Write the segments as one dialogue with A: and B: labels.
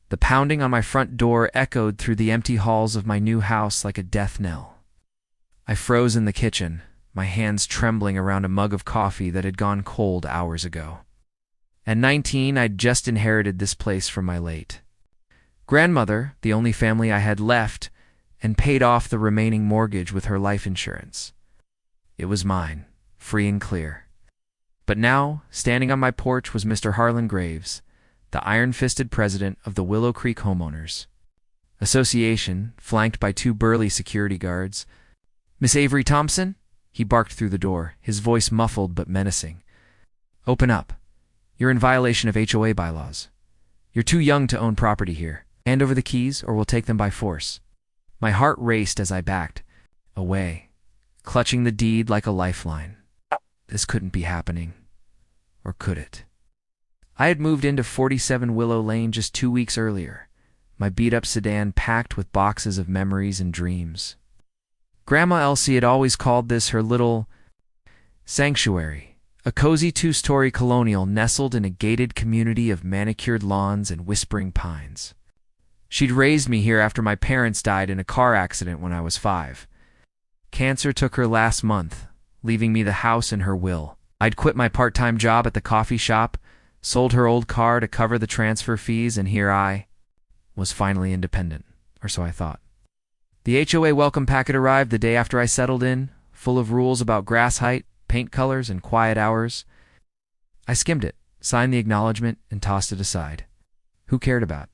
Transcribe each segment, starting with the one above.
A: The pounding on my front door echoed through the empty halls of my new house like a death knell. I froze in the kitchen, my hands trembling around a mug of coffee that had gone cold hours ago. At 19, I'd just inherited this place from my late grandmother, the only family I had left, and paid off the remaining mortgage with her life insurance. It was mine, free and clear. But now, standing on my porch was Mr. Harlan Graves, the iron-fisted president of the Willow Creek Homeowners Association, flanked by 2 burly security guards. "Miss Avery Thompson?" He barked through the door, his voice muffled but menacing. "Open up. You're in violation of HOA bylaws. You're too young to own property here. Hand over the keys or we'll take them by force." My heart raced as I backed away, clutching the deed like a lifeline. This couldn't be happening. Or could it? I had moved into 47 Willow Lane just 2 weeks earlier, my beat-up sedan packed with boxes of memories and dreams. Grandma Elsie had always called this her little sanctuary, a cozy 2-story colonial nestled in a gated community of manicured lawns and whispering pines. She'd raised me here after my parents died in a car accident when I was 5. Cancer took her last month, leaving me the house and her will. I'd quit my part-time job at the coffee shop, sold her old car to cover the transfer fees, and here I was finally independent, or so I thought. The HOA welcome packet arrived the day after I settled in, full of rules about grass height, paint colors, and quiet hours. I skimmed it, signed the acknowledgement, and tossed it aside. Who cared about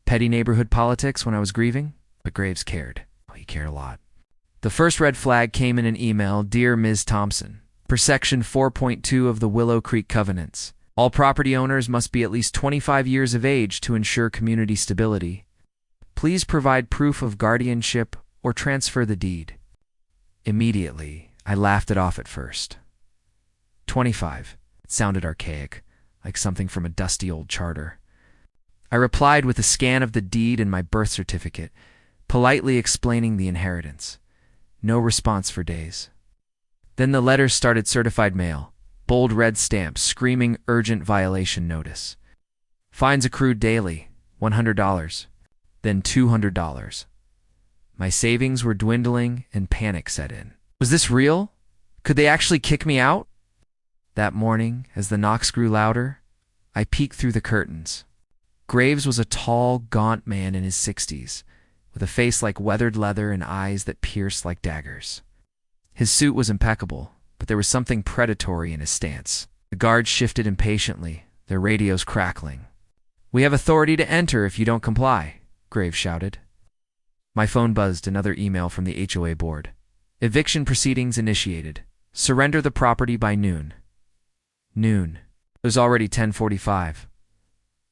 A: petty neighborhood politics when I was grieving? But Graves cared. He cared a lot. The first red flag came in an email. "Dear Ms. Thompson, per Section 4.2 of the Willow Creek Covenants, all property owners must be at least 25 years of age to ensure community stability. Please provide proof of guardianship or transfer the deed." Immediately, I laughed it off at first. 25. It sounded archaic, like something from a dusty old charter. I replied with a scan of the deed and my birth certificate, politely explaining the inheritance. No response for days. Then the letters started certified mail, bold red stamps screaming urgent violation notice. Fines accrued daily, $100, then $200. My savings were dwindling and panic set in. Was this real? Could they actually kick me out? That morning, as the knocks grew louder, I peeked through the curtains. Graves was a tall, gaunt man in his 60s, with a face like weathered leather and eyes that pierced like daggers. His suit was impeccable, but there was something predatory in his stance. The guards shifted impatiently, their radios crackling. "We have authority to enter if you don't comply," Graves shouted. My phone buzzed, another email from the HOA board. "Eviction proceedings initiated. Surrender the property by noon." Noon. It was already 10:45.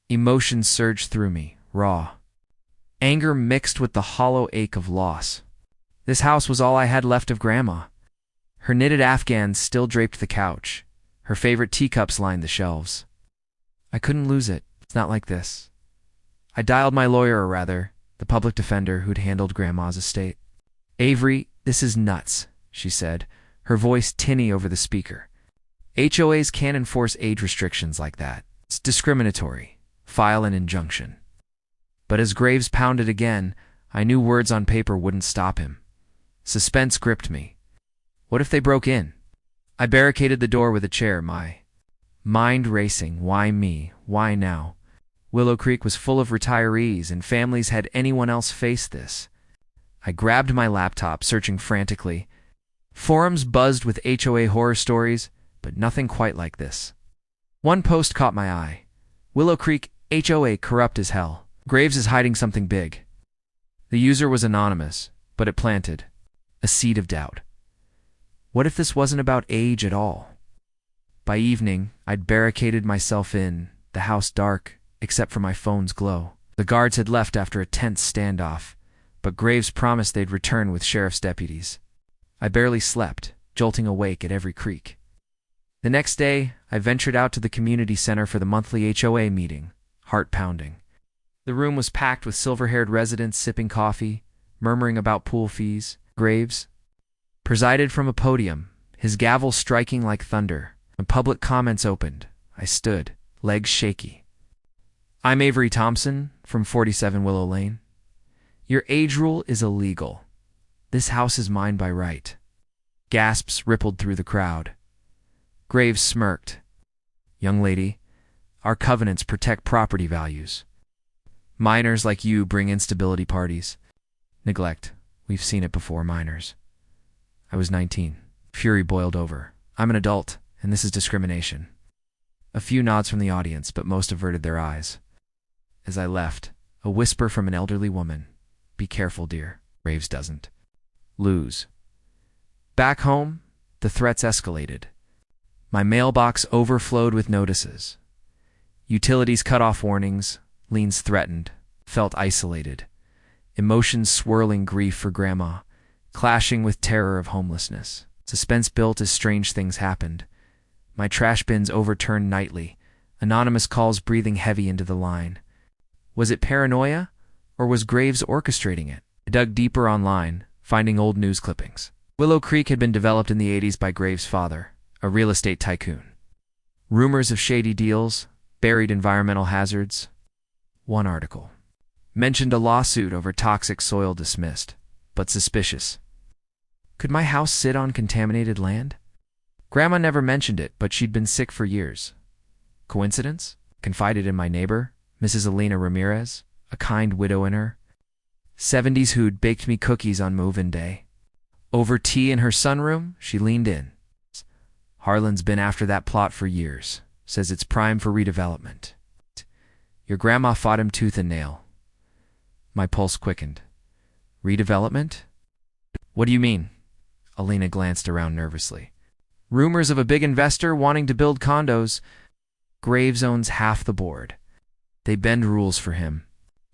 A: Emotions surged through me, raw. Anger mixed with the hollow ache of loss. This house was all I had left of Grandma. Her knitted afghans still draped the couch. Her favorite teacups lined the shelves. I couldn't lose it. It's not like this. I dialed my lawyer, or rather, the public defender who'd handled Grandma's estate. "Avery, this is nuts," she said, her voice tinny over the speaker. "HOAs can't enforce age restrictions like that. It's discriminatory. File an injunction." But as Graves pounded again, I knew words on paper wouldn't stop him. Suspense gripped me. What if they broke in? I barricaded the door with a chair, my mind racing. Why me? Why now? Willow Creek was full of retirees, and families had anyone else face this. I grabbed my laptop, searching frantically. Forums buzzed with HOA horror stories, but nothing quite like this. One post caught my eye. "Willow Creek HOA corrupt as hell. Graves is hiding something big." The user was anonymous, but it planted a seed of doubt. What if this wasn't about age at all? By evening, I'd barricaded myself in, the house dark, except for my phone's glow. The guards had left after a tense standoff, but Graves promised they'd return with sheriff's deputies. I barely slept, jolting awake at every creak. The next day, I ventured out to the community center for the monthly HOA meeting, heart pounding. The room was packed with silver-haired residents sipping coffee, murmuring about pool fees. Graves presided from a podium, his gavel striking like thunder. When public comments opened, I stood, legs shaky. "I'm Avery Thompson, from 47 Willow Lane. Your age rule is illegal. This house is mine by right. Gasps rippled through the crowd. Graves smirked. Young lady, our covenants protect property values. Minors like you bring instability parties. Neglect. We've seen it before, minors. I was 19. Fury boiled over. I'm an adult, and this is discrimination. A few nods from the audience, but most averted their eyes. As I left, a whisper from an elderly woman. Be careful, dear. Graves doesn't lose. Back home, the threats escalated. My mailbox overflowed with notices. Utilities cut off warnings, liens threatened, felt isolated. Emotions swirling grief for Grandma, clashing with terror of homelessness. Suspense built as strange things happened. My trash bins overturned nightly, anonymous calls breathing heavy into the line. Was it paranoia, or was Graves orchestrating it? I dug deeper online, finding old news clippings. Willow Creek had been developed in the 80s by Graves' father, a real estate tycoon. Rumors of shady deals, buried environmental hazards. One article mentioned a lawsuit over toxic soil dismissed, but suspicious. Could my house sit on contaminated land? Grandma never mentioned it, but she'd been sick for years. Coincidence? Confided in my neighbor, Mrs. Elena Ramirez, a kind widow in her 70s who'd baked me cookies on move-in day. Over tea in her sunroom, she leaned in. Harlan's been after that plot for years. Says it's prime for redevelopment. Your grandma fought him tooth and nail. My pulse quickened. Redevelopment? What do you mean? Elena glanced around nervously. Rumors of a big investor wanting to build condos. Graves owns half the board. They bend rules for him.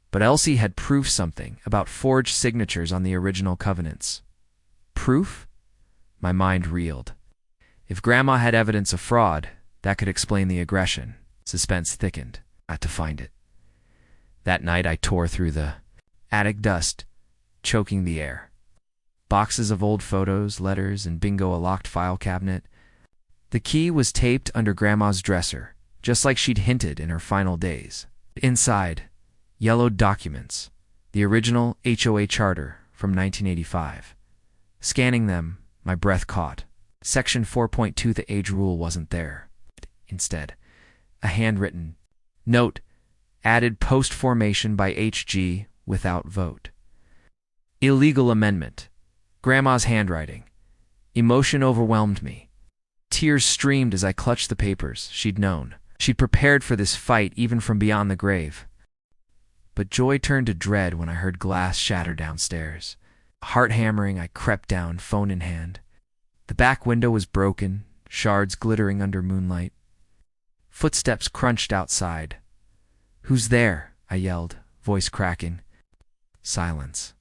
A: But Elsie had proof something about forged signatures on the original covenants. Proof? My mind reeled. If Grandma had evidence of fraud, that could explain the aggression. Suspense thickened. I had to find it. That night I tore through the attic dust, choking the air. Boxes of old photos, letters, and bingo a locked file cabinet. The key was taped under Grandma's dresser, just like she'd hinted in her final days. Inside, yellowed documents, the original HOA charter from 1985. Scanning them, my breath caught. Section 4.2, the age rule, wasn't there. Instead, a handwritten note added post-formation by HG without vote. Illegal amendment. Grandma's handwriting. Emotion overwhelmed me. Tears streamed as I clutched the papers. She'd known. She'd prepared for this fight even from beyond the grave. But joy turned to dread when I heard glass shatter downstairs. Heart hammering, I crept down, phone in hand. The back window was broken, shards glittering under moonlight. Footsteps crunched outside. Who's there? I yelled, voice cracking. Silence.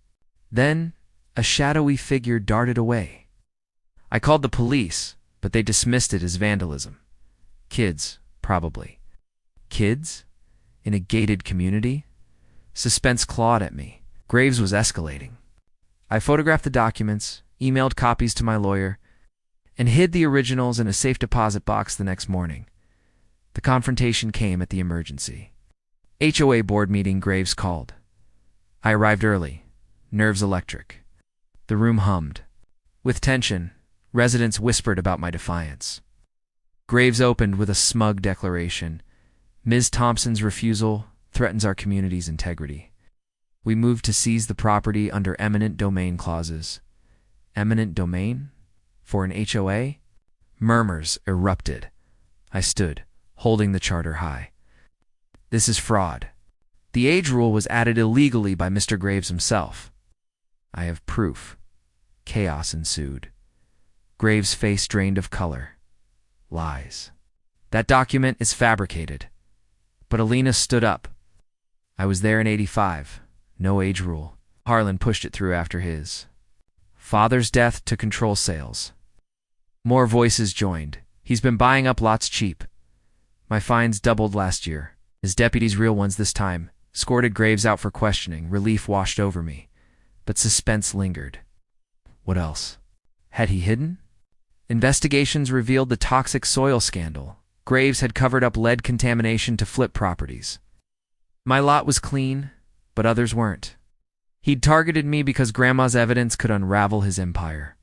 A: Then, a shadowy figure darted away. I called the police, but they dismissed it as vandalism. Kids, probably. Kids? In a gated community? Suspense clawed at me. Graves was escalating. I photographed the documents, emailed copies to my lawyer, and hid the originals in a safe deposit box the next morning. The confrontation came at the emergency. HOA board meeting, Graves called. I arrived early, nerves electric. The room hummed. With tension, residents whispered about my defiance. Graves opened with a smug declaration. Ms. Thompson's refusal threatens our community's integrity. We moved to seize the property under eminent domain clauses. Eminent domain? For an HOA? Murmurs erupted. I stood, holding the charter high. This is fraud. The age rule was added illegally by Mr. Graves himself. I have proof. Chaos ensued. Graves' face drained of color. Lies. That document is fabricated. But Alina stood up. I was there in 85. No age rule. Harlan pushed it through after his father's death to control sales. More voices joined. He's been buying up lots cheap. My fines doubled last year. His deputies, real ones this time, escorted Graves out for questioning. Relief washed over me. But suspense lingered. What else? Had he hidden? Investigations revealed the toxic soil scandal. Graves had covered up lead contamination to flip properties. My lot was clean, but others weren't. He'd targeted me because Grandma's evidence could unravel his empire.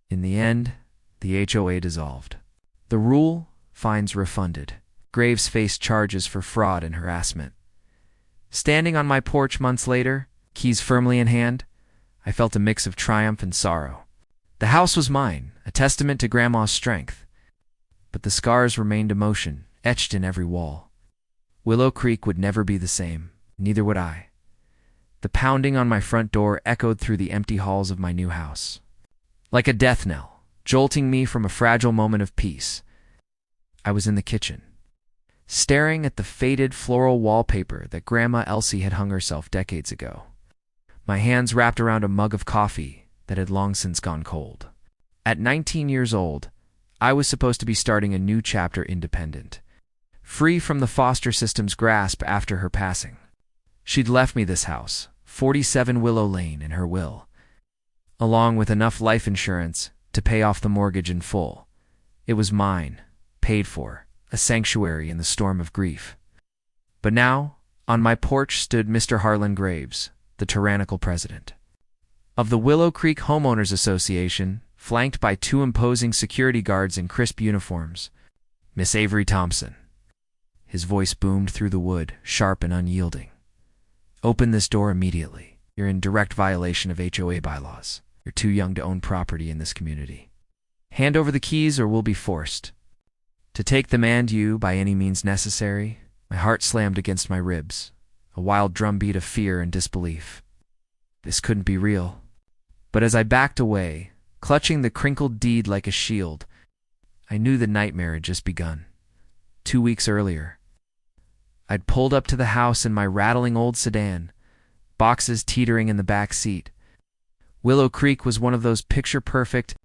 A: In the end, the HOA dissolved. The rule: fines refunded. Graves faced charges for fraud and harassment. Standing on my porch months later, keys firmly in hand, I felt a mix of triumph and sorrow. The house was mine, a testament to Grandma's strength. But the scars remained emotion, etched in every wall. Willow Creek would never be the same, neither would I. The pounding on my front door echoed through the empty halls of my new house, like a death knell, jolting me from a fragile moment of peace. I was in the kitchen, staring at the faded floral wallpaper that Grandma Elsie had hung herself decades ago, my hands wrapped around a mug of coffee that had long since gone cold. At 19 years old, I was supposed to be starting a new chapter independent, free from the foster system's grasp after her passing. She'd left me this house, 47 Willow Lane, in her will, along with enough life insurance to pay off the mortgage in full. It was mine, paid for, a sanctuary in the storm of grief. But now, on my porch stood Mr. Harlan Graves, the tyrannical president of the Willow Creek Homeowners Association, flanked by two imposing security guards in crisp uniforms. Miss Avery Thompson. His voice boomed through the wood, sharp and unyielding. Open this door immediately. You're in direct violation of HOA bylaws. You're too young to own property in this community. Hand over the keys or we'll be forced to take them and you by any means necessary. My heart slammed against my ribs, a wild drumbeat of fear and disbelief. This couldn't be real. But as I backed away, clutching the crinkled deed like a shield, I knew the nightmare had just begun. 2 weeks earlier, I'd pulled up to the house in my rattling old sedan, boxes teetering in the back seat. Willow Creek was one of those picture-perfect,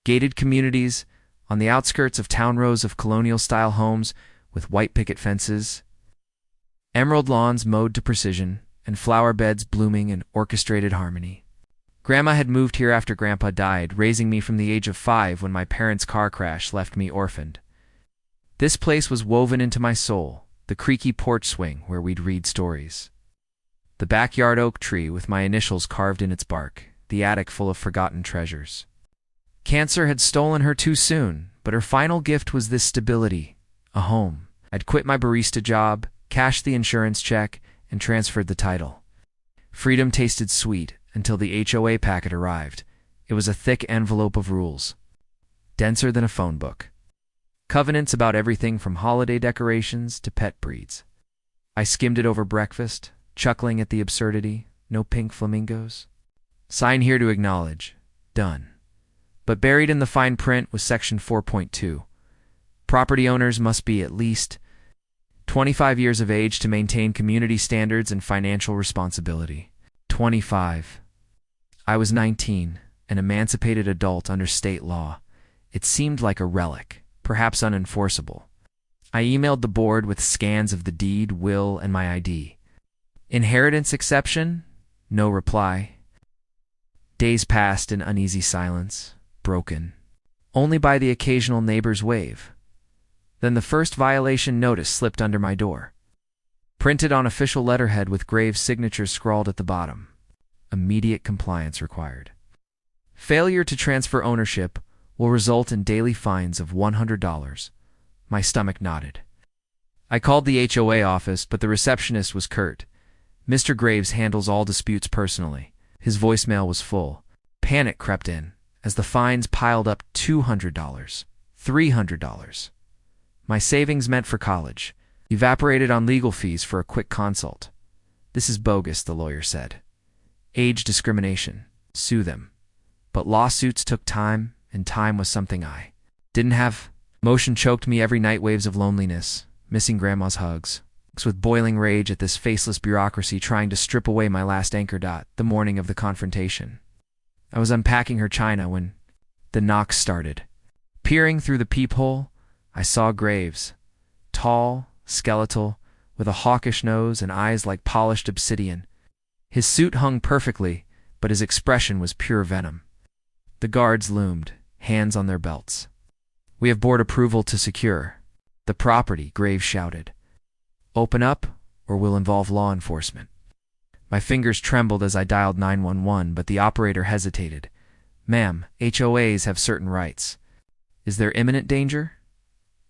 A: gated communities on the outskirts of town rows of colonial-style homes with white picket fences, emerald lawns mowed to precision, and flower beds blooming in orchestrated harmony. Grandma had moved here after Grandpa died, raising me from the age of 5 when my parents' car crash left me orphaned. This place was woven into my soul, the creaky porch swing where we'd read stories, the backyard oak tree with my initials carved in its bark, the attic full of forgotten treasures. Cancer had stolen her too soon, but her final gift was this stability, a home. I'd quit my barista job, cashed the insurance check, and transferred the title. Freedom tasted sweet until the HOA packet arrived. It was a thick envelope of rules, denser than a phone book. Covenants about everything from holiday decorations to pet breeds. I skimmed it over breakfast, chuckling at the absurdity. No pink flamingos. Sign here to acknowledge. Done. But buried in the fine print was Section 4.2. Property owners must be at least 25 years of age to maintain community standards and financial responsibility. 25. I was 19, an emancipated adult under state law. It seemed like a relic, perhaps unenforceable. I emailed the board with scans of the deed, will, and my ID. Inheritance exception? No reply. Days passed in uneasy silence, broken only by the occasional neighbor's wave. Then the first violation notice slipped under my door, printed on official letterhead with Graves' signature scrawled at the bottom. Immediate compliance required. Failure to transfer ownership will result in daily fines of $100. My stomach knotted. I called the HOA office, but the receptionist was curt. Mr. Graves handles all disputes personally. His voicemail was full. Panic crept in as the fines piled up. $200, $300. My savings meant for college evaporated on legal fees for a quick consult. This is bogus, the lawyer said. Age discrimination. Sue them. But lawsuits took time, and time was something I didn't have. Emotion choked me, every night waves of loneliness, missing Grandma's hugs, with boiling rage at this faceless bureaucracy trying to strip away my last anchor dot. The morning of the confrontation, I was unpacking her china when the knocks started. Peering through the peephole, I saw Graves, tall, skeletal, with a hawkish nose and eyes like polished obsidian. His suit hung perfectly, but his expression was pure venom. The guards loomed, hands on their belts. "We have board approval to secure the property," Graves shouted. "Open up, or will involve law enforcement. My fingers trembled as I dialed 911, but the operator hesitated. Ma'am, HOAs have certain rights. Is there imminent danger?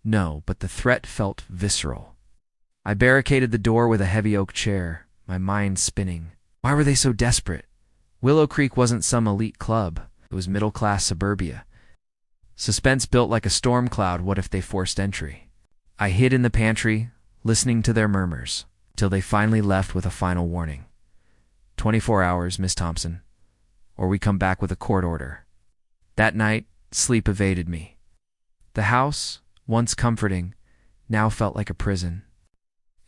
A: No, but the threat felt visceral. I barricaded the door with a heavy oak chair, my mind spinning. Why were they so desperate? Willow Creek wasn't some elite club. It was middle-class suburbia. Suspense built like a storm cloud. What if they forced entry? I hid in the pantry, listening to their murmurs, till they finally left with a final warning. 24 hours, Miss Thompson, or we come back with a court order. That night, sleep evaded me. The house, once comforting, now felt like a prison.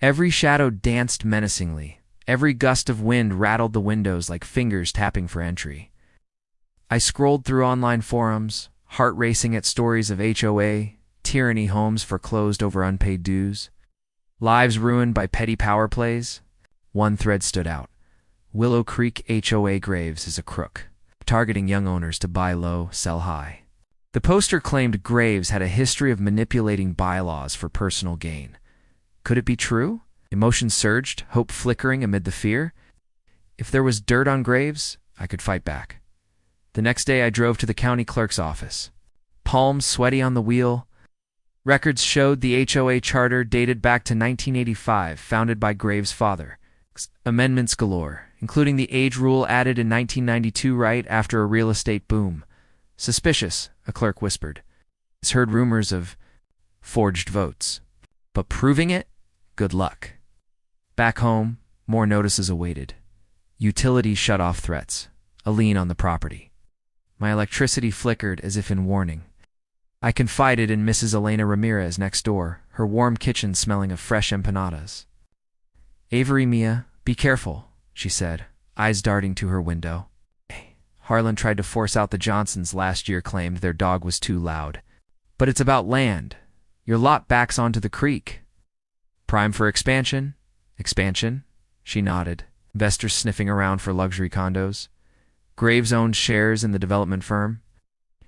A: Every shadow danced menacingly. Every gust of wind rattled the windows like fingers tapping for entry. I scrolled through online forums, heart racing at stories of HOA, tyranny homes foreclosed over unpaid dues, lives ruined by petty power plays. One thread stood out. Willow Creek HOA Graves is a crook, targeting young owners to buy low, sell high. The poster claimed Graves had a history of manipulating bylaws for personal gain. Could it be true? Emotions surged, hope flickering amid the fear. If there was dirt on Graves, I could fight back. The next day I drove to the county clerk's office. Palms sweaty on the wheel. Records showed the HOA charter dated back to 1985, founded by Graves' father. Amendments galore, including the age rule added in 1992 right after a real estate boom. Suspicious, a clerk whispered. He's heard rumors of forged votes. But proving it? Good luck. Back home, more notices awaited. Utilities shut off threats. A lien on the property. My electricity flickered as if in warning. I confided in Mrs. Elena Ramirez next door, her warm kitchen smelling of fresh empanadas. Avery, Mia, be careful, she said, eyes darting to her window. Harlan tried to force out the Johnsons last year, claimed their dog was too loud. But it's about land. Your lot backs onto the creek. Prime for expansion? Expansion? She nodded, investors sniffing around for luxury condos. Graves owned shares in the development firm.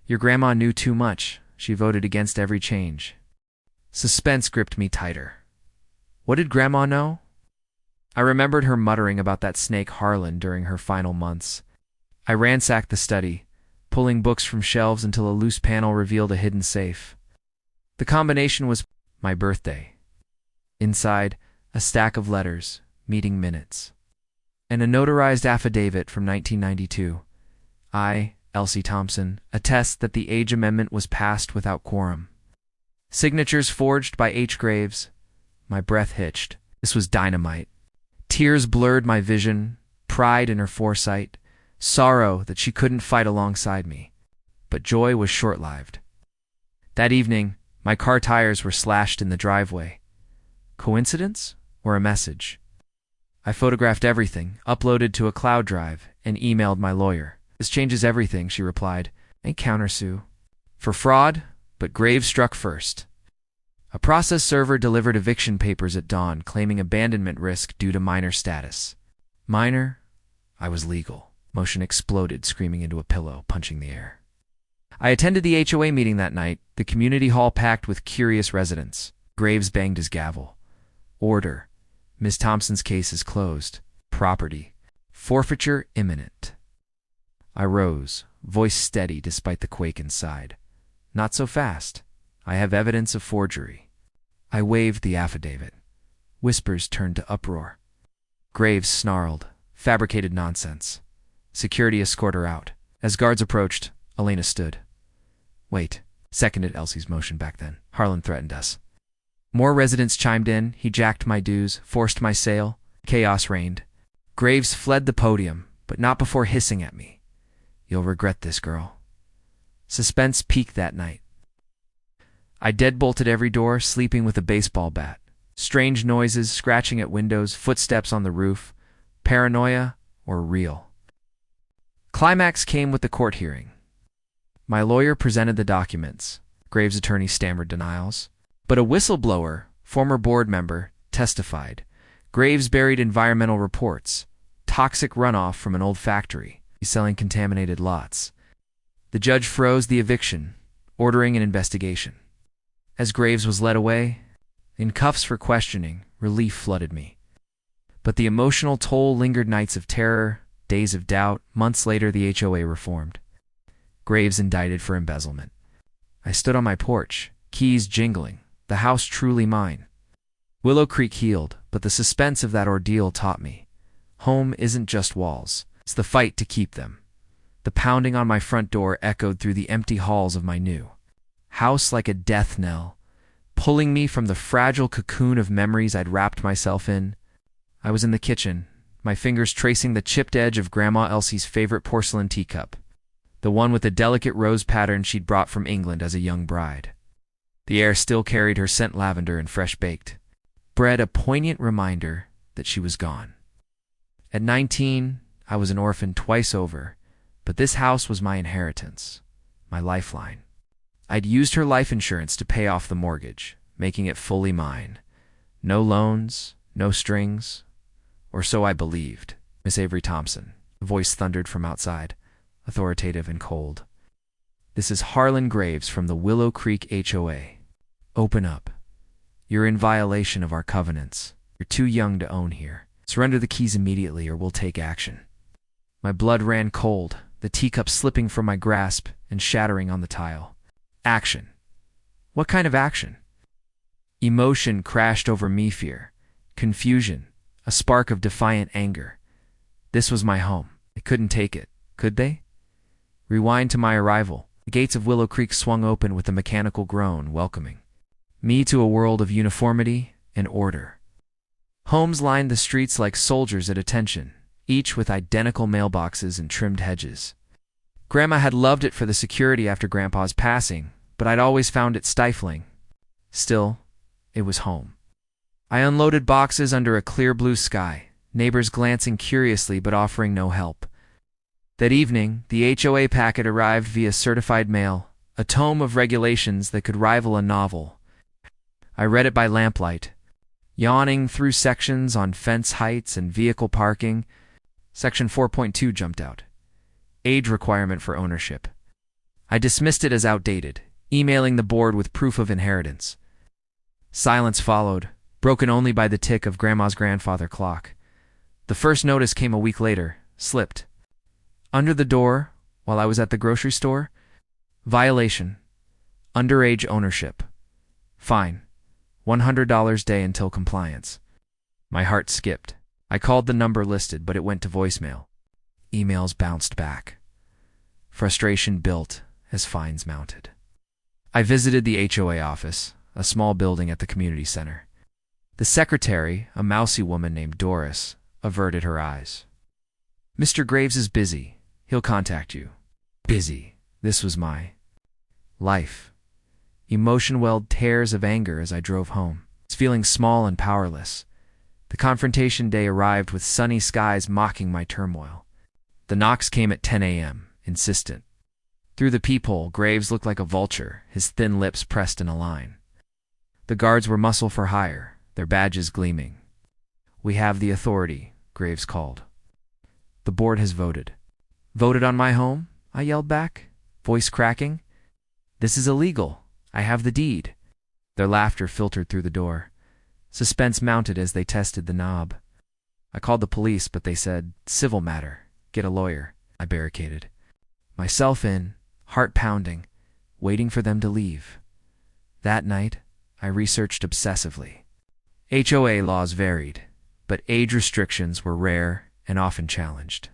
A: Your grandma knew too much. She voted against every change. Suspense gripped me tighter. What did Grandma know? I remembered her muttering about that snake Harlan during her final months. I ransacked the study, pulling books from shelves until a loose panel revealed a hidden safe. The combination was my birthday. Inside, a stack of letters, meeting minutes, and a notarized affidavit from 1992. I, Elsie Thompson, attest that the age amendment was passed without quorum. Signatures forged by H. Graves. My breath hitched. This was dynamite. Tears blurred my vision, pride in her foresight, sorrow that she couldn't fight alongside me. But joy was short-lived. That evening, my car tires were slashed in the driveway. Coincidence or a message? I photographed everything, uploaded to a cloud drive, and emailed my lawyer. This changes everything, she replied, and countersue. For fraud, but Graves struck first. A process server delivered eviction papers at dawn, claiming abandonment risk due to minor status. Minor? I was legal. Motion exploded, screaming into a pillow, punching the air. I attended the HOA meeting that night, the community hall packed with curious residents. Graves banged his gavel. Order. Ms. Thompson's case is closed. Property. Forfeiture imminent. I rose, voice steady despite the quake inside. Not so fast. I have evidence of forgery. I waved the affidavit. Whispers turned to uproar. Graves snarled. Fabricated nonsense. Security escorted her out. As guards approached, Elena stood. Wait, seconded Elsie's motion back then. Harlan threatened us. More residents chimed in. He jacked my dues, forced my sale. Chaos reigned. Graves fled the podium, but not before hissing at me. You'll regret this, girl. Suspense peaked that night. I deadbolted every door, sleeping with a baseball bat. Strange noises, scratching at windows, footsteps on the roof. Paranoia or real? Climax came with the court hearing. My lawyer presented the documents. Graves' attorney stammered denials. But a whistleblower, former board member, testified. Graves buried environmental reports. Toxic runoff from an old factory. He's selling contaminated lots. The judge froze the eviction, ordering an investigation. As Graves was led away, in cuffs for questioning, relief flooded me. But the emotional toll lingered. Nights of terror, days of doubt. Months later, the HOA reformed. Graves indicted for embezzlement. I stood on my porch, keys jingling, the house truly mine. Willow Creek healed, but the suspense of that ordeal taught me. Home isn't just walls. It's the fight to keep them. The pounding on my front door echoed through the empty halls of my new house like a death knell, pulling me from the fragile cocoon of memories I'd wrapped myself in. I was in the kitchen, my fingers tracing the chipped edge of Grandma Elsie's favorite porcelain teacup, the one with the delicate rose pattern she'd brought from England as a young bride. The air still carried her scent, lavender and fresh-baked bread, a poignant reminder that she was gone. At 19, I was an orphan twice over, but this house was my inheritance, my lifeline. I'd used her life insurance to pay off the mortgage, making it fully mine. No loans, no strings, or so I believed. Miss Avery Thompson, a voice thundered from outside, authoritative and cold. This is Harlan Graves from the Willow Creek HOA. Open up. You're in violation of our covenants. You're too young to own here. Surrender the keys immediately or we'll take action. My blood ran cold, the teacup slipping from my grasp and shattering on the tile. Action. What kind of action? Emotion crashed over me, fear, confusion, a spark of defiant anger. This was my home. They couldn't take it, could they? Rewind to my arrival. The gates of Willow Creek swung open with a mechanical groan, welcoming me to a world of uniformity and order. Homes lined the streets like soldiers at attention, each with identical mailboxes and trimmed hedges. Grandma had loved it for the security after Grandpa's passing, but I'd always found it stifling. Still, it was home. I unloaded boxes under a clear blue sky, neighbors glancing curiously but offering no help. That evening, the HOA packet arrived via certified mail, a tome of regulations that could rival a novel. I read it by lamplight, yawning through sections on fence heights and vehicle parking. Section 4.2 jumped out. Age requirement for ownership. I dismissed it as outdated, emailing the board with proof of inheritance. Silence followed, broken only by the tick of Grandma's grandfather clock. The first notice came a week later, slipped. Under the door, while I was at the grocery store, violation, underage ownership, fine, $100 day until compliance. My heart skipped. I called the number listed, but it went to voicemail. Emails bounced back. Frustration built as fines mounted. I visited the HOA office, a small building at the community center. The secretary, a mousy woman named Doris, averted her eyes. Mr. Graves is busy. He'll contact you. Busy. This was my life. Emotion welled tears of anger as I drove home. I was feeling small and powerless. The confrontation day arrived with sunny skies mocking my turmoil. The knocks came at 10 a.m., insistent. Through the peephole, Graves looked like a vulture, his thin lips pressed in a line. The guards were muscle for hire, their badges gleaming. We have the authority, Graves called. The board has voted. Voted on my home? I yelled back, voice cracking. This is illegal. I have the deed. Their laughter filtered through the door. Suspense mounted as they tested the knob. I called the police, but they said, civil matter. Get a lawyer. I barricaded. Myself in, heart pounding, waiting for them to leave. That night, I researched obsessively. HOA laws varied, but age restrictions were rare and often challenged.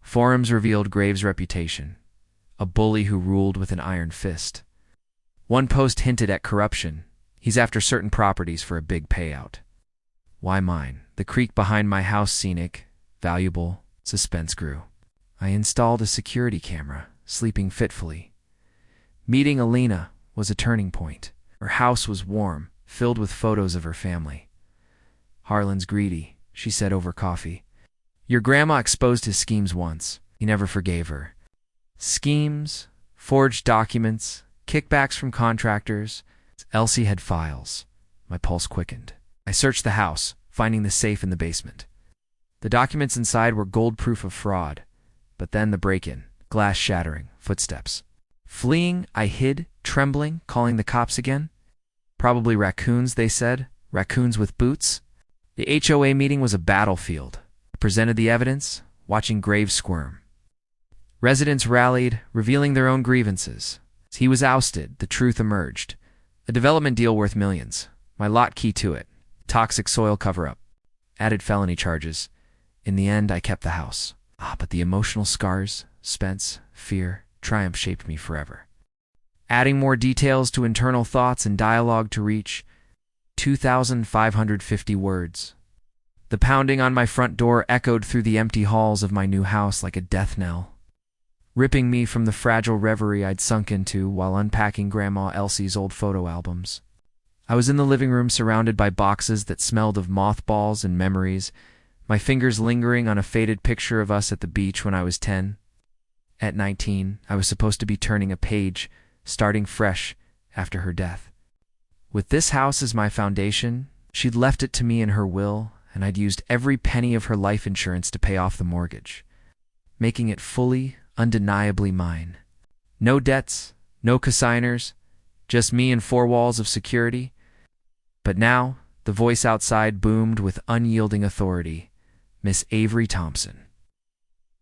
A: Forums revealed Graves' reputation, a bully who ruled with an iron fist. One post hinted at corruption. He's after certain properties for a big payout. Why mine? The creek behind my house scenic, valuable, suspense grew. I installed a security camera, sleeping fitfully. Meeting Alina was a turning point. Her house was warm, filled with photos of her family. Harlan's greedy, she said over coffee. Your grandma exposed his schemes once. He never forgave her. Schemes, forged documents, kickbacks from contractors. Elsie had files. My pulse quickened. I searched the house, finding the safe in the basement. The documents inside were gold proof of fraud. But then the break-in, glass shattering, footsteps. Fleeing, I hid, trembling, calling the cops again. Probably raccoons, they said. Raccoons with boots. The HOA meeting was a battlefield. I presented the evidence, watching Graves squirm. Residents rallied, revealing their own grievances. As he was ousted, the truth emerged. A development deal worth millions. My lot key to it. Toxic soil cover-up. Added felony charges. In the end, I kept the house. But the emotional scars, suspense, fear, triumph shaped me forever. Adding more details to internal thoughts and dialogue to reach 2,550 words. The pounding on my front door echoed through the empty halls of my new house like a death knell, ripping me from the fragile reverie I'd sunk into while unpacking Grandma Elsie's old photo albums. I was in the living room surrounded by boxes that smelled of mothballs and memories, my fingers lingering on a faded picture of us at the beach when I was 10. At 19, I was supposed to be turning a page, starting fresh after her death. With this house as my foundation, she'd left it to me in her will, and I'd used every penny of her life insurance to pay off the mortgage, making it fully, undeniably mine. No debts, no consigners, just me and 4 walls of security. But now, the voice outside boomed with unyielding authority. Miss Avery Thompson.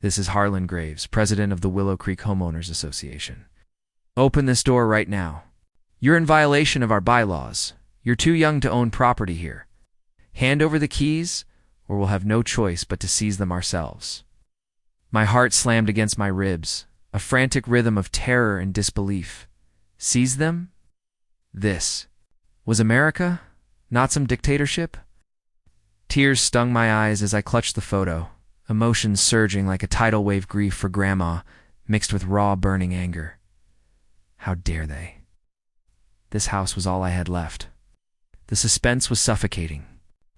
A: This is Harlan Graves, president of the Willow Creek Homeowners Association. Open this door right now. You're in violation of our bylaws. You're too young to own property here. Hand over the keys, or we'll have no choice but to seize them ourselves. My heart slammed against my ribs, a frantic rhythm of terror and disbelief. Seize them? This was America, not some dictatorship? Tears stung my eyes as I clutched the photo, emotions surging like a tidal wave grief for Grandma, mixed with raw, burning anger. How dare they? This house was all I had left. The suspense was suffocating.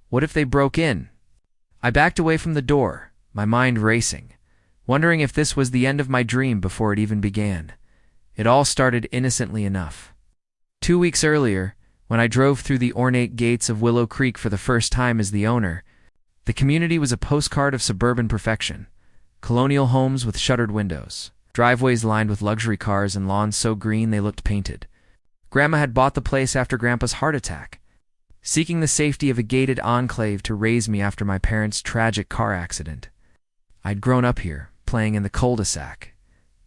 A: What if they broke in? I backed away from the door, my mind racing, wondering if this was the end of my dream before it even began. It all started innocently enough. 2 weeks earlier, when I drove through the ornate gates of Willow Creek for the first time as the owner, the community was a postcard of suburban perfection. Colonial homes with shuttered windows, driveways lined with luxury cars, and lawns so green they looked painted. Grandma had bought the place after Grandpa's heart attack, seeking the safety of a gated enclave to raise me after my parents' tragic car accident. I'd grown up here, playing in the cul-de-sac,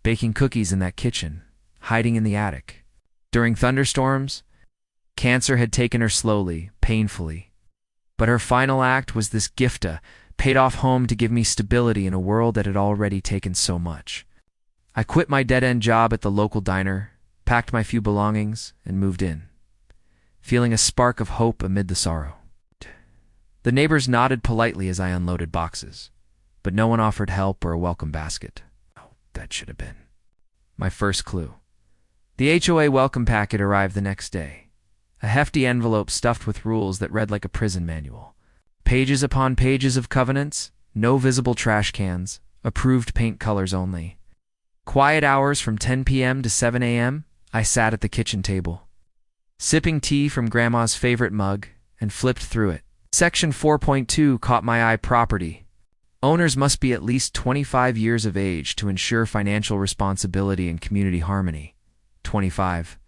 A: baking cookies in that kitchen, hiding in the attic. During thunderstorms, cancer had taken her slowly, painfully. But her final act was this gifta, paid off home to give me stability in a world that had already taken so much. I quit my dead-end job at the local diner, packed my few belongings, and moved in, feeling a spark of hope amid the sorrow. The neighbors nodded politely as I unloaded boxes, but no one offered help or a welcome basket. Oh, that should have been my first clue. The HOA welcome packet arrived the next day. A hefty envelope stuffed with rules that read like a prison manual. Pages upon pages of covenants, no visible trash cans, approved paint colors only. Quiet hours from 10 p.m. to 7 a.m., I sat at the kitchen table, sipping tea from Grandma's favorite mug, and flipped through it. Section 4.2 caught my eye. Property. Owners must be at least 25 years of age to ensure financial responsibility and community harmony. 25.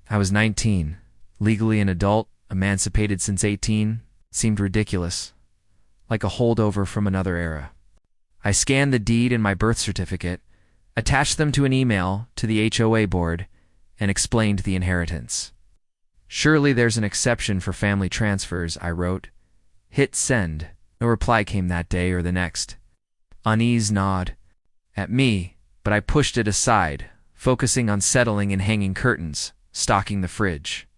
A: I was 19. Legally an adult, emancipated since 18, seemed ridiculous, like a holdover from another era. I scanned the deed and my birth certificate, attached them to an email to the HOA board, and explained the inheritance. Surely there's an exception for family transfers, I wrote. Hit send. No reply came that day or the next. Unease nod at me, but I pushed it aside, focusing on settling and hanging curtains, stocking the fridge,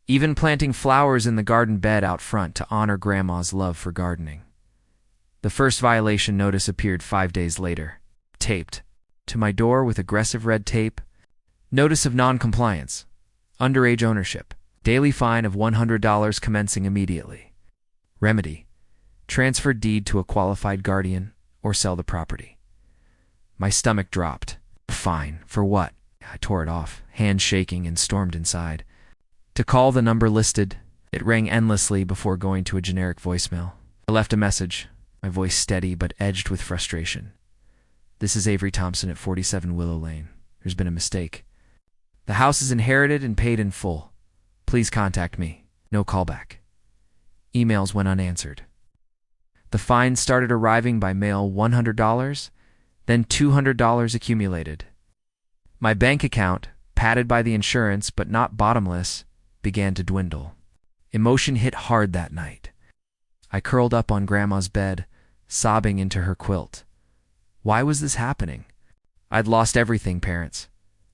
A: even planting flowers in the garden bed out front to honor Grandma's love for gardening. The first violation notice appeared 5 days later, taped to my door with aggressive red tape. Notice of non-compliance. Underage ownership. Daily fine of $100 commencing immediately. Remedy. Transfer deed to a qualified guardian or sell the property. My stomach dropped. Fine. For what? I tore it off, hand shaking, and stormed inside. To call the number listed, it rang endlessly before going to a generic voicemail. I left a message, my voice steady but edged with frustration. This is Avery Thompson at 47 Willow Lane. There's been a mistake. The house is inherited and paid in full. Please contact me. No callback. Emails went unanswered. The fines started arriving by mail. $100, then $200 accumulated. My bank account, padded by the insurance but not bottomless, began to dwindle. Emotion hit hard that night. I curled up on Grandma's bed, sobbing into her quilt. Why was this happening? I'd lost everything, parents.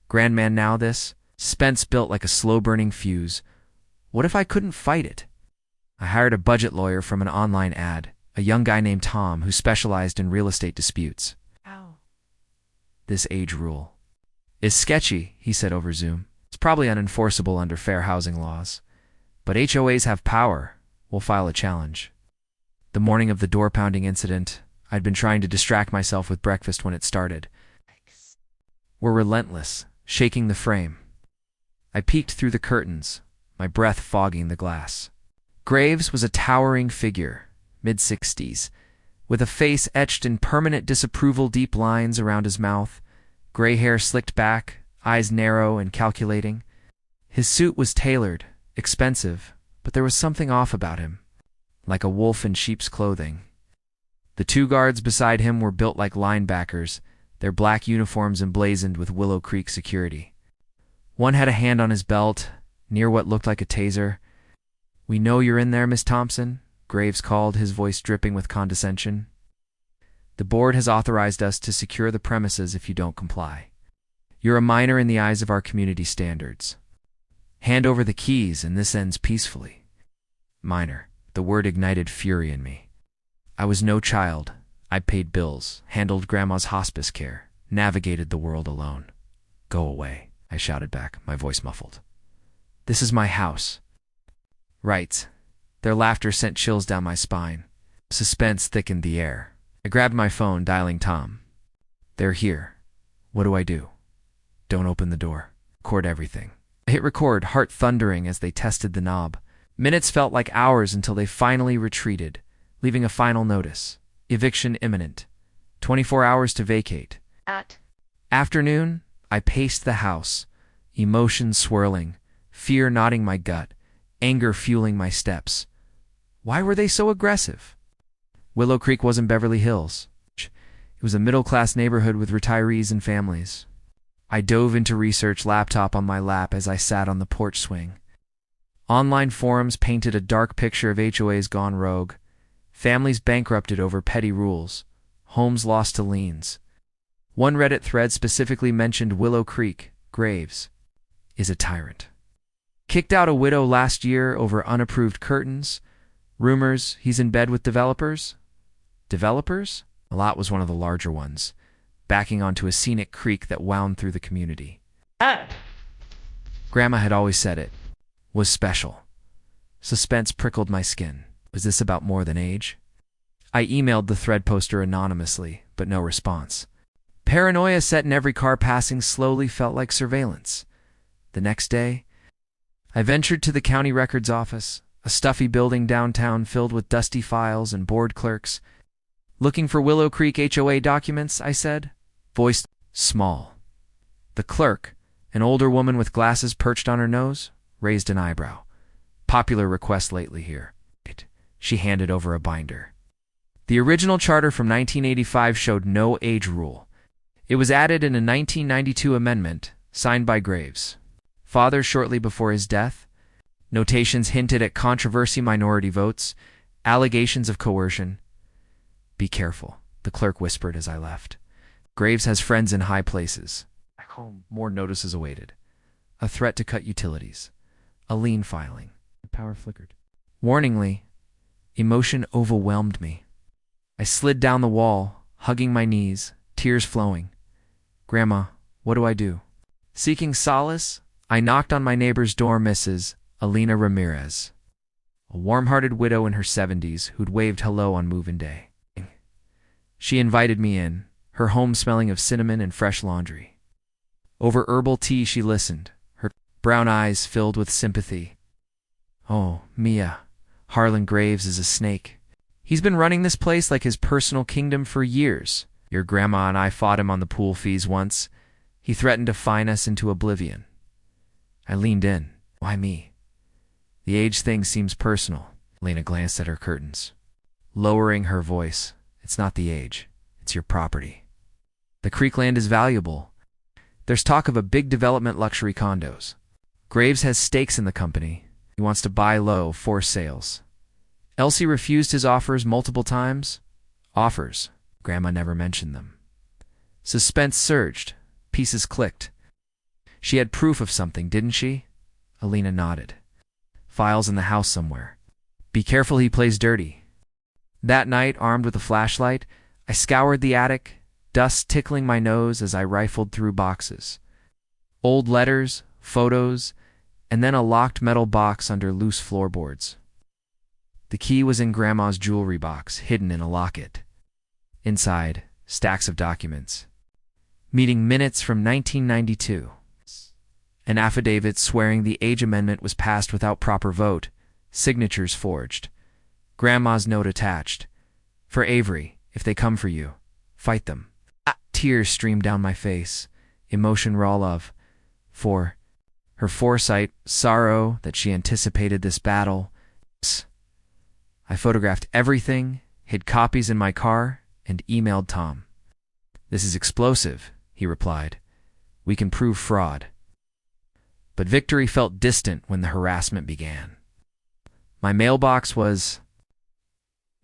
A: Grandman, now this. Suspense built like a slow-burning fuse. What if I couldn't fight it? I hired a budget lawyer from an online ad, a young guy named Tom who specialized in real estate disputes.
B: Ow.
A: This age rule is sketchy, he said over Zoom. It's probably unenforceable under fair housing laws. But HOAs have power. We'll file a challenge. The morning of the door-pounding incident, I'd been trying to distract myself with breakfast when it started. We're relentless, shaking the frame. I peeked through the curtains, my breath fogging the glass. Graves was a towering figure, mid-60s, with a face etched in permanent disapproval, deep lines around his mouth, gray hair slicked back, eyes narrow and calculating. His suit was tailored, expensive, but there was something off about him, like a wolf in sheep's clothing. The two guards beside him were built like linebackers, their black uniforms emblazoned with Willow Creek security. One had a hand on his belt, near what looked like a taser. "We know you're in there, Miss Thompson," Graves called, his voice dripping with condescension. "The board has authorized us to secure the premises if you don't comply. You're a minor in the eyes of our community standards. Hand over the keys and this ends peacefully." Minor. The word ignited fury in me. I was no child. I paid bills, handled Grandma's hospice care, navigated the world alone. "Go away," I shouted back, my voice muffled. "This is my house." "Right." Their laughter sent chills down my spine. Suspense thickened the air. I grabbed my phone, dialing Tom. "They're here. What do I do?" "Don't open the door. Record everything." I hit record, heart thundering as they tested the knob. Minutes felt like hours until they finally retreated, leaving a final notice. Eviction imminent. 24 hours to vacate. Afternoon, I paced the house, emotions swirling, fear knotting my gut, anger fueling my steps. Why were they so aggressive? Willow Creek wasn't Beverly Hills. It was a middle-class neighborhood with retirees and families. I dove into research, laptop on my lap as I sat on the porch swing. Online forums painted a dark picture of HOAs gone rogue, families bankrupted over petty rules, homes lost to liens. One Reddit thread specifically mentioned Willow Creek. Graves is a tyrant. Kicked out a widow last year over unapproved curtains. Rumors he's in bed with developers. Developers? A lot was one of the larger ones, backing onto a scenic creek that wound through the community. Grandma had always said it was special. Suspense prickled my skin. Was this about more than age? I emailed the thread poster anonymously, but no response. Paranoia set in every car passing slowly felt like surveillance. The next day, I ventured to the county records office, a stuffy building downtown filled with dusty files and bored clerks. "Looking for Willow Creek HOA documents," I said, voiced small. The clerk, an older woman with glasses perched on her nose, raised an eyebrow. "Popular request lately here." She handed over a binder. The original charter from 1985 showed no age rule. It was added in a 1992 amendment, signed by Graves' father shortly before his death. Notations hinted at controversy, minority votes, allegations of coercion. "Be careful," the clerk whispered as I left. "Graves has friends in high places." Back home, more notices awaited. A threat to cut utilities. A lien filing. The power flickered. Warningly, emotion overwhelmed me. I slid down the wall, hugging my knees, tears flowing. "Grandma, what do I do?" Seeking solace, I knocked on my neighbor's door, Mrs. Alina Ramirez, a warm-hearted widow in her 70s who'd waved hello on move-in day. She invited me in, her home smelling of cinnamon and fresh laundry. Over herbal tea she listened, her brown eyes filled with sympathy. "Oh, Mia, Harlan Graves is a snake. He's been running this place like his personal kingdom for years. Your grandma and I fought him on the pool fees once. He threatened to fine us into oblivion." I leaned in. "Why me?" "The age thing seems personal. Alina glanced at her curtains, lowering her voice. It's not the age. It's your property. The creek land is valuable. There's talk of a big development luxury condos. Graves has stakes in the company. He wants to buy low, force sales. Elsie refused his offers multiple times. Offers. Grandma never mentioned them. Suspense surged. Pieces clicked. She had proof of something, didn't she? Alina nodded. Files in the house somewhere. Be careful he plays dirty. That night, armed with a flashlight, I scoured the attic, dust tickling my nose as I rifled through boxes. Old letters, photos, and then a locked metal box under loose floorboards. The key was in Grandma's jewelry box, hidden in a locket. Inside, stacks of documents. Meeting minutes from 1992. An affidavit swearing the age amendment was passed without proper vote. Signatures forged. Grandma's note attached. For Avery, if they come for you, fight them. Tears streamed down my face. Emotion raw of. For her foresight, sorrow that she anticipated this battle. I photographed everything, hid copies in my car, and emailed Tom. This is explosive, he replied. We can prove fraud. But victory felt distant when the harassment began. My mailbox was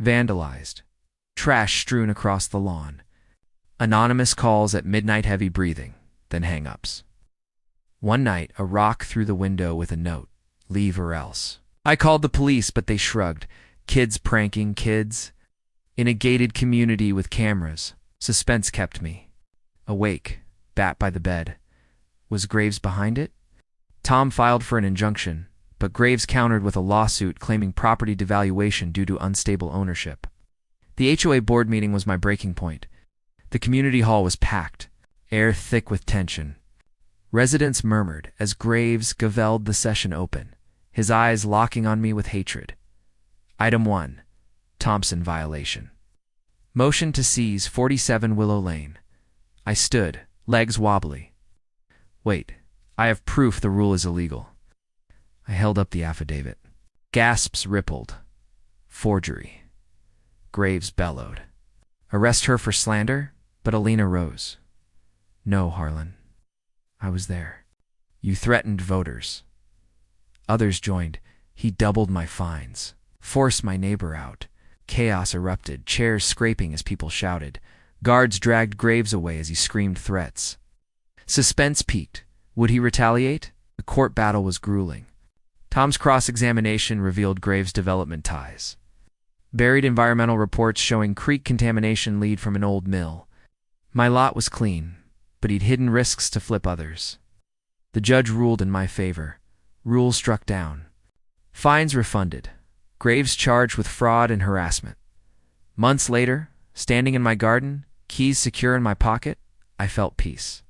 A: vandalized, trash strewn across the lawn, anonymous calls at midnight, heavy breathing, then hang-ups. One night, a rock through the window with a note, leave or else. I called the police, but they shrugged. Kids pranking kids. In a gated community with cameras, suspense kept me awake, bat by the bed. Was Graves behind it? Tom filed for an injunction, but Graves countered with a lawsuit claiming property devaluation due to unstable ownership. The HOA board meeting was my breaking point. The community hall was packed, air thick with tension. Residents murmured as Graves gavelled the session open, his eyes locking on me with hatred. Item 1. Thompson violation. Motion to seize 47 Willow Lane. I stood, legs wobbly. Wait, I have proof the rule is illegal. I held up the affidavit. Gasps rippled. Forgery. Graves bellowed. Arrest her for slander? But Alina rose. No, Harlan. I was there. You threatened voters. Others joined. He doubled my fines. Forced my neighbor out. Chaos erupted, chairs scraping as people shouted. Guards dragged Graves away as he screamed threats. Suspense peaked. Would he retaliate? The court battle was grueling. Tom's cross-examination revealed Graves' development ties. Buried environmental reports showing creek contamination lead from an old mill. My lot was clean, but he'd hidden risks to flip others. The judge ruled in my favor. Rule struck down. Fines refunded. Graves charged with fraud and harassment. Months later, standing in my garden, keys secure in my pocket, I felt peace.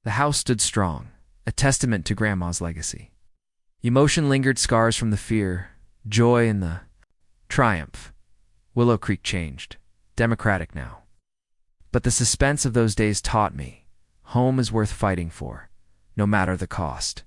A: The house stood strong, a testament to Grandma's legacy. Emotion lingered, scars from the fear, joy in the triumph. Willow Creek changed, democratic now. But the suspense of those days taught me, home is worth fighting for, no matter the cost.